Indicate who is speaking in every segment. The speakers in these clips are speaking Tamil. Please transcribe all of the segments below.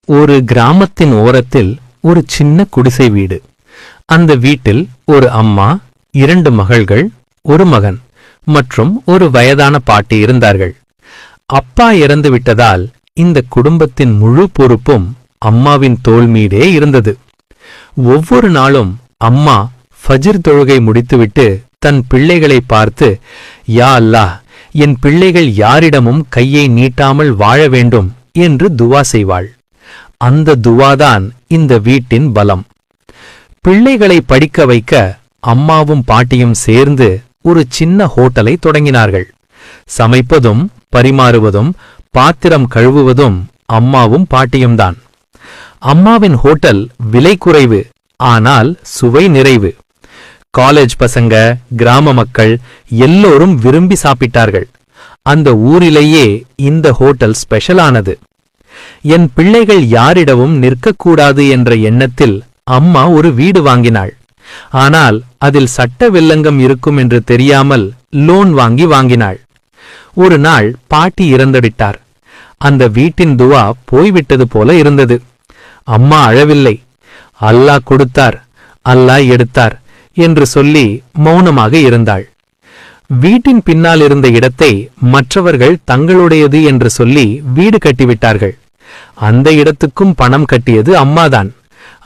Speaker 1: ஒரு கிராமத்தின் ஓரத்தில் ஒரு சின்ன குடிசை வீடு. அந்த வீட்டில் ஒரு அம்மா, 2 மகள்கள், ஒரு மகன் மற்றும் ஒரு வயதான பாட்டி இருந்தார்கள். அப்பா இறந்து விட்டதால் இந்த குடும்பத்தின் முழு பொறுப்பும் அம்மாவின் தோள் மீதே இருந்தது. ஒவ்வொரு நாளும் அம்மா ஃபஜ்ர் தொழுகை முடித்துவிட்டு தன் பிள்ளைகளை பார்த்து, யா அல்லாஹ், என் பிள்ளைகள் யாரிடமும் கையை நீட்டாமல் வாழ வேண்டும் என்று துவா செய்வாள். அந்த துவாதான் இந்த வீட்டின் பலம். பிள்ளைகளை படிக்க வைக்க அம்மாவும் பாட்டியும் சேர்ந்து ஒரு சின்ன ஹோட்டலை தொடங்கினார்கள். சமைப்பதும் பரிமாறுவதும் பாத்திரம் கழுவுவதும் அம்மாவும் பாட்டியும்தான். அம்மாவின் ஹோட்டல் விலை குறைவு, ஆனால் சுவை நிறைவு. காலேஜ் பசங்க, கிராம மக்கள் எல்லோரும் விரும்பி சாப்பிட்டார்கள். அந்த ஊரிலேயே இந்த ஹோட்டல் ஸ்பெஷலானது. என் பிள்ளைகள் யாரிடமும் நிற்கக்கூடாது என்ற எண்ணத்தில் அம்மா ஒரு வீடு வாங்கினாள். ஆனால் அதில் சட்ட வில்லங்கம் இருக்கும் என்று தெரியாமல் லோன் வாங்கினாள். ஒரு நாள் பாட்டி இறந்துவிட்டார். அந்த வீட்டின் துவா போய்விட்டது போல இருந்தது. அம்மா அழவில்லை. அல்லாஹ் கொடுத்தார், அல்லாஹ் எடுத்தார் என்று சொல்லி மௌனமாக இருந்தாள். வீட்டின் பின்னால் இருந்த இடத்தை மற்றவர்கள் தங்களுடையது என்று சொல்லி வீடு கட்டிவிட்டார்கள். அந்த இடத்துக்கும் பணம் கட்டியது அம்மாதான்.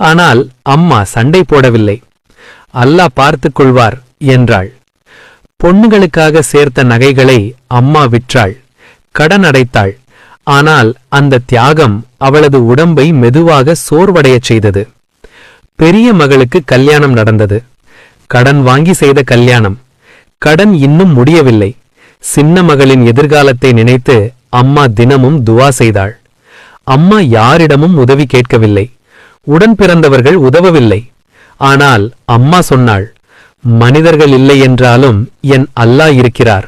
Speaker 1: ஆனால் அம்மா சண்டை போடவில்லை. அல்லாஹ் பார்த்துக் கொள்வார் என்றாள். பொண்ணுகளுக்காக சேர்த்த நகைகளை அம்மா விற்றாள், கடன் அடைத்தாள். ஆனால் அந்த தியாகம் அவளது உடம்பை மெதுவாக சோர்வடையச் செய்தது. பெரிய மகளுக்கு கல்யாணம் நடந்தது. கடன் வாங்கி செய்த கல்யாணம். கடன் இன்னும் முடியவில்லை. சின்ன மகளின் எதிர்காலத்தை நினைத்து அம்மா தினமும் துவா செய்தாள். அம்மா யாரிடமும் உதவி கேட்கவில்லை. உடன் பிறந்தவர்கள் உதவவில்லை. ஆனால் அம்மா சொன்னாள், மனிதர்கள் இல்லை என்றாலும் என் அல்லாஹ் இருக்கிறார்.